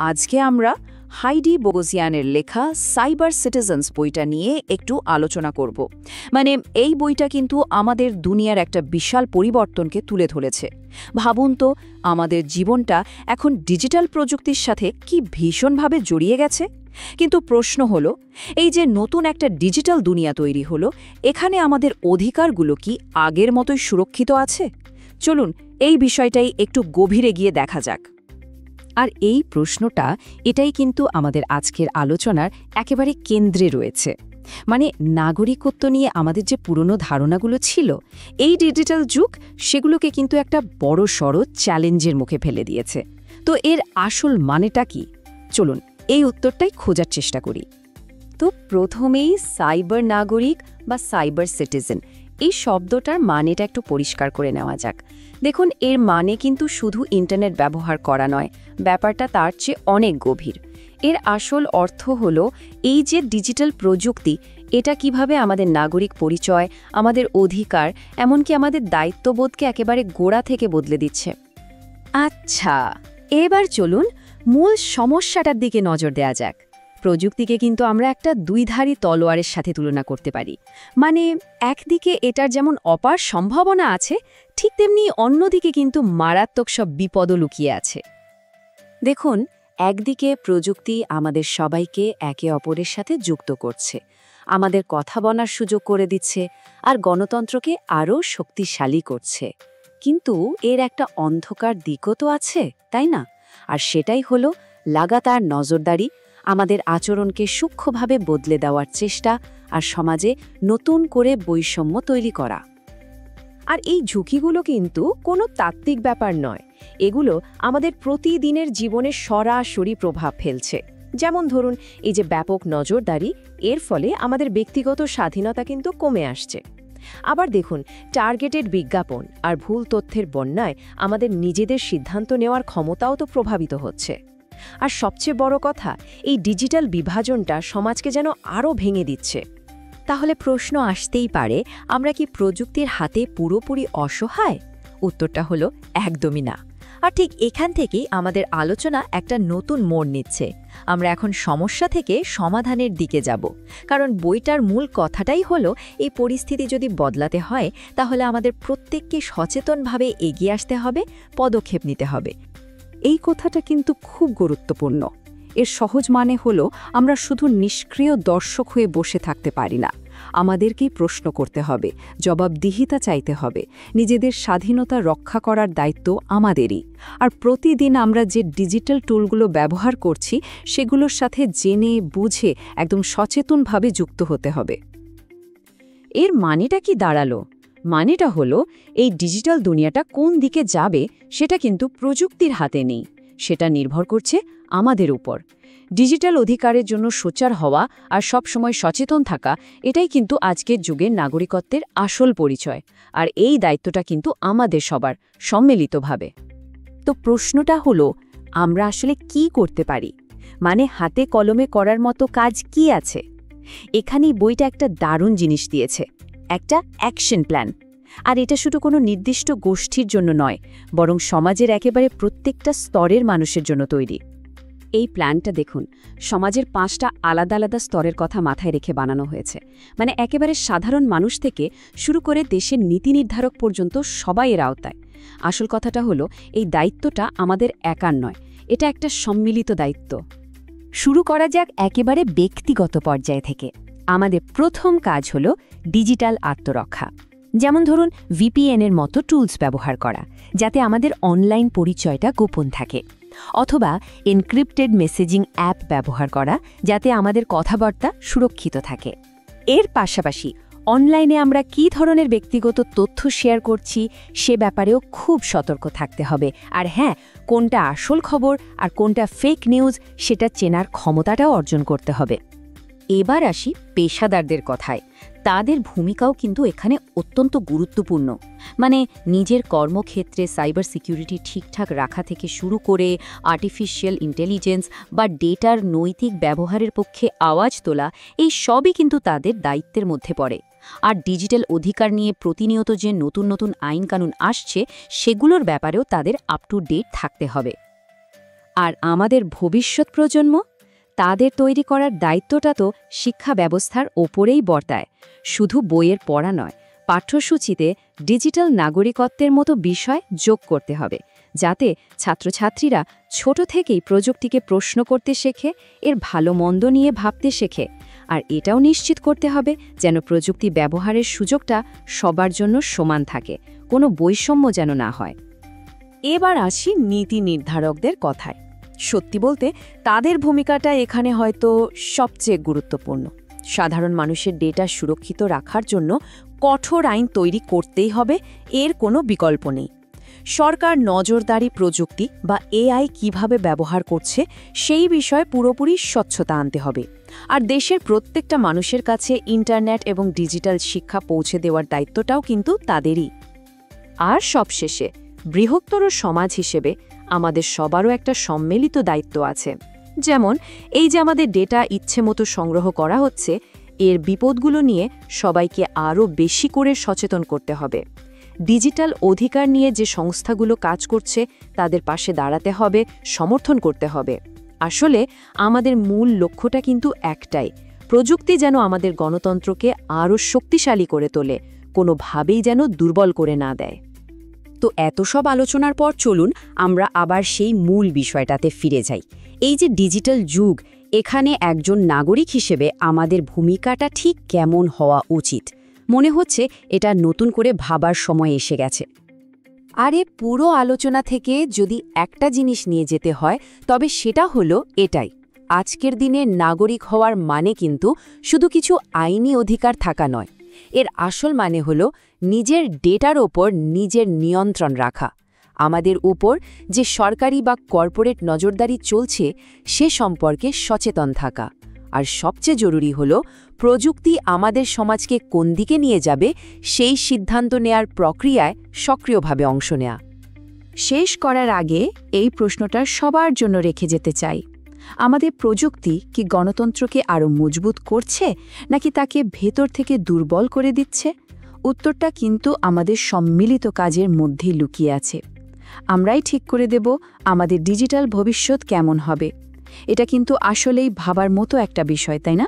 আজকে আমরা হাইডি বোগোজিয়ানের লেখা সাইবার সিটিজেন্স বইটা নিয়ে একটু আলোচনা করব। মানে এই বইটা কিন্তু আমাদের দুনিয়ার একটা বিশাল পরিবর্তনকে তুলে ধরেছে। ভাবুন তো, আমাদের জীবনটা এখন ডিজিটাল প্রযুক্তির সাথে কি ভীষণভাবে জড়িয়ে গেছে। কিন্তু প্রশ্ন হলো, এই যে নতুন একটা ডিজিটাল দুনিয়া তৈরি হলো, এখানে আমাদের অধিকারগুলো কি আগের মতোই সুরক্ষিত আছে? চলুন এই বিষয়টাই একটু গভীরে গিয়ে দেখা যাক। আর এই প্রশ্নটা এটাই কিন্তু আমাদের আজকের আলোচনার একেবারে কেন্দ্রে রয়েছে। মানে নাগরিকত্ব নিয়ে আমাদের যে পুরনো ধারণাগুলো ছিল, এই ডিজিটাল যুগ সেগুলোকে কিন্তু একটা বড়সড় চ্যালেঞ্জের মুখে ফেলে দিয়েছে। তো এর আসল মানেটা কি? চলুন এই উত্তরটাই খোঁজার চেষ্টা করি। তো প্রথমেই সাইবার নাগরিক বা সাইবার সিটিজেন এই শব্দটার মানেটা একটু পরিষ্কার করে নেওয়া যাক। দেখুন, এর মানে কিন্তু শুধু ইন্টারনেট ব্যবহার করা নয়, ব্যাপারটা তার চেয়ে অনেক গভীর। এর আসল অর্থ হলো এই যে ডিজিটাল প্রযুক্তি, এটা কিভাবে আমাদের নাগরিক পরিচয়, আমাদের অধিকার, এমনকি আমাদের দায়িত্ববোধকে একেবারে গোড়া থেকে বদলে দিচ্ছে। আচ্ছা, এবার চলুন মূল সমস্যাটার দিকে নজর দেয়া যাক। প্রযুক্তিকে কিন্তু আমরা একটা দুইধারী তলোয়ারের সাথে তুলনা করতে পারি। মানে একদিকে এটার যেমন অপার সম্ভাবনা আছে, ঠিক তেমনি অন্যদিকে কিন্তু মারাত্মক সব বিপদও লুকিয়ে আছে। দেখুন, একদিকে প্রযুক্তি আমাদের সবাইকে একে অপরের সাথে যুক্ত করছে, আমাদের কথা বলার সুযোগ করে দিচ্ছে, আর গণতন্ত্রকে আরও শক্তিশালী করছে। কিন্তু এর একটা অন্ধকার দিকও তো আছে, তাই না? আর সেটাই হলো লাগাতার নজরদারি, আমাদের আচরণকে সূক্ষ্মভাবে বদলে দেওয়ার চেষ্টা, আর সমাজে নতুন করে বৈষম্য তৈরি করা। আর এই ঝুঁকিগুলো কিন্তু কোনো তাত্ত্বিক ব্যাপার নয়, এগুলো আমাদের প্রতিদিনের জীবনে সরাসরি প্রভাব ফেলছে। যেমন ধরুন, এই যে ব্যাপক নজরদারি, এর ফলে আমাদের ব্যক্তিগত স্বাধীনতা কিন্তু কমে আসছে। আবার দেখুন, টার্গেটেড বিজ্ঞাপন আর ভুল তথ্যের বন্যায় আমাদের নিজেদের সিদ্ধান্ত নেওয়ার ক্ষমতাও তো প্রভাবিত হচ্ছে। আর সবচেয়ে বড় কথা, এই ডিজিটাল বিভাজনটা সমাজকে যেন আরও ভেঙে দিচ্ছে। তাহলে প্রশ্ন আসতেই পারে, আমরা কি প্রযুক্তির হাতে পুরোপুরি অসহায়? উত্তরটা হলো একদমই না। আর ঠিক এখান থেকেই আমাদের আলোচনা একটা নতুন মোড় নিচ্ছে। আমরা এখন সমস্যা থেকে সমাধানের দিকে যাব, কারণ বইটার মূল কথাটাই হলো এই পরিস্থিতি যদি বদলাতে হয়, তাহলে আমাদের প্রত্যেককে সচেতনভাবে এগিয়ে আসতে হবে, পদক্ষেপ নিতে হবে। এই কথাটা কিন্তু খুব গুরুত্বপূর্ণ। এর সহজ মানে হলো, আমরা শুধু নিষ্ক্রিয় দর্শক হয়ে বসে থাকতে পারি না, আমাদেরকেই প্রশ্ন করতে হবে, জবাবদিহিতা চাইতে হবে। নিজেদের স্বাধীনতা রক্ষা করার দায়িত্ব আমাদেরই। আর প্রতিদিন আমরা যে ডিজিটাল টুলগুলো ব্যবহার করছি, সেগুলোর সাথে জেনে বুঝে একদম সচেতনভাবে যুক্ত হতে হবে। এর মানেটা কি দাঁড়ালো? মানেটা হলো, এই ডিজিটাল দুনিয়াটা কোন দিকে যাবে সেটা কিন্তু প্রযুক্তির হাতে নেই, সেটা নির্ভর করছে আমাদের উপর। ডিজিটাল অধিকারের জন্য সোচ্চার হওয়া আর সবসময় সচেতন থাকা, এটাই কিন্তু আজকের যুগের নাগরিকত্বের আসল পরিচয়। আর এই দায়িত্বটা কিন্তু আমাদের সবার, সম্মিলিতভাবে। তো প্রশ্নটা হলো, আমরা আসলে কি করতে পারি? মানে হাতে কলমে করার মতো কাজ কি আছে? এখানেই বইটা একটা দারুণ জিনিস দিয়েছে, একটা অ্যাকশন প্ল্যান। আর এটা শুধু কোনো নির্দিষ্ট গোষ্ঠীর জন্য নয়, বরং সমাজের একেবারে প্রত্যেকটা স্তরের মানুষের জন্য তৈরি। এই প্ল্যানটা দেখুন, সমাজের 5টা আলাদা আলাদা স্তরের কথা মাথায় রেখে বানানো হয়েছে। মানে একেবারে সাধারণ মানুষ থেকে শুরু করে দেশের নীতি নির্ধারক পর্যন্ত সবাই এর আওতায়। আসল কথাটা হলো, এই দায়িত্বটা আমাদের একার নয়, এটা একটা সম্মিলিত দায়িত্ব। শুরু করা যাক একেবারে ব্যক্তিগত পর্যায় থেকে। আমাদের প্রথম কাজ হলো ডিজিটাল আত্মরক্ষা। যেমন ধরুন, ভিপিএন-এর মতো টুলস ব্যবহার করা, যাতে আমাদের অনলাইন পরিচয়টা গোপন থাকে। অথবা এনক্রিপ্টেড মেসেজিং অ্যাপ ব্যবহার করা, যাতে আমাদের কথাবার্তা সুরক্ষিত থাকে। এর পাশাপাশি অনলাইনে আমরা কী ধরনের ব্যক্তিগত তথ্য শেয়ার করছি, সে ব্যাপারেও খুব সতর্ক থাকতে হবে। আর হ্যাঁ, কোনটা আসল খবর আর কোনটা ফেক নিউজ, সেটা চেনার ক্ষমতাটাও অর্জন করতে হবে। এবার আসি পেশাদারদের কথায়। তাদের ভূমিকাও কিন্তু এখানে অত্যন্ত গুরুত্বপূর্ণ। মানে নিজের কর্মক্ষেত্রে সাইবার সিকিউরিটি ঠিকঠাক রাখা থেকে শুরু করে আর্টিফিশিয়াল ইন্টেলিজেন্স বা ডেটার নৈতিক ব্যবহারের পক্ষে আওয়াজ তোলা, এই সবই কিন্তু তাদের দায়িত্বের মধ্যে পড়ে। আর ডিজিটাল অধিকার নিয়ে প্রতিনিয়ত যে নতুন নতুন আইনকানুন আসছে, সেগুলোর ব্যাপারেও তাদের আপ টু ডেট থাকতে হবে। আর আমাদের ভবিষ্যৎ প্রজন্ম, তাদের তৈরি করার দায়িত্বটা তো শিক্ষা ব্যবস্থার ওপরেই বর্তায়। শুধু বইয়ের পড়া নয়, পাঠ্যসূচিতে ডিজিটাল নাগরিকত্বের মতো বিষয় যোগ করতে হবে, যাতে ছাত্রছাত্রীরা ছোট থেকেই প্রযুক্তিকে প্রশ্ন করতে শেখে, এর ভালো মন্দ নিয়ে ভাবতে শেখে। আর এটাও নিশ্চিত করতে হবে যেন প্রযুক্তি ব্যবহারের সুযোগটা সবার জন্য সমান থাকে, কোনো বৈষম্য যেন না হয়। এবার আসি নীতি নির্ধারকদের কথায়। সত্যি বলতে তাদের ভূমিকাটা এখানে হয়তো সবচেয়ে গুরুত্বপূর্ণ। সাধারণ মানুষের ডেটা সুরক্ষিত রাখার জন্য কঠোর আইন তৈরি করতেই হবে, এর কোনো বিকল্প নেই। সরকার নজরদারি প্রযুক্তি বা এআই কিভাবে ব্যবহার করছে সেই বিষয়ে পুরোপুরি স্বচ্ছতা আনতে হবে। আর দেশের প্রত্যেকটা মানুষের কাছে ইন্টারনেট এবং ডিজিটাল শিক্ষা পৌঁছে দেওয়ার দায়িত্বটাও কিন্তু তাদেরই। আর সবশেষে বৃহত্তর সমাজ হিসেবে আমাদের সবারও একটা সম্মিলিত দায়িত্ব আছে। যেমন এই যে আমাদের ডেটা ইচ্ছেমতো সংগ্রহ করা হচ্ছে, এর বিপদগুলো নিয়ে সবাইকে আরও বেশি করে সচেতন করতে হবে। ডিজিটাল অধিকার নিয়ে যে সংস্থাগুলো কাজ করছে তাদের পাশে দাঁড়াতে হবে, সমর্থন করতে হবে। আসলে আমাদের মূল লক্ষ্যটা কিন্তু একটাই, প্রযুক্তি যেন আমাদের গণতন্ত্রকে আরও শক্তিশালী করে তোলে, কোনোভাবেই যেন দুর্বল করে না দেয়। তো এত সব আলোচনার পর চলুন আমরা আবার সেই মূল বিষয়টাতে ফিরে যাই। এই যে ডিজিটাল যুগ, এখানে একজন নাগরিক হিসেবে আমাদের ভূমিকাটা ঠিক কেমন হওয়া উচিত? মনে হচ্ছে এটা নতুন করে ভাবার সময় এসে গেছে। আরে পুরো আলোচনা থেকে যদি একটা জিনিস নিয়ে যেতে হয় তবে সেটা হলো এটাই, আজকের দিনে নাগরিক হওয়ার মানে কিন্তু শুধু কিছু আইনি অধিকার থাকা নয়। এর আসল মানে হলো নিজের ডেটার ওপর নিজের নিয়ন্ত্রণ রাখা, আমাদের উপর যে সরকারি বা কর্পোরেট নজরদারি চলছে সে সম্পর্কে সচেতন থাকা। আর সবচেয়ে জরুরি হলো প্রযুক্তি আমাদের সমাজকে কোন দিকে নিয়ে যাবে সেই সিদ্ধান্ত নেয়ার প্রক্রিয়ায় সক্রিয়ভাবে অংশ নেয়া। শেষ করার আগে এই প্রশ্নটা সবার জন্য রেখে যেতে চাই, আমাদের প্রযুক্তি কি গণতন্ত্রকে আরও মজবুত করছে নাকি তাকে ভেতর থেকে দুর্বল করে দিচ্ছে? উত্তরটা কিন্তু আমাদের সম্মিলিত কাজের মধ্যেই লুকিয়ে আছে। আমরাই ঠিক করে দেব আমাদের ডিজিটাল ভবিষ্যৎ কেমন হবে। এটা কিন্তু আসলেই ভাবার মতো একটা বিষয়, তাই না?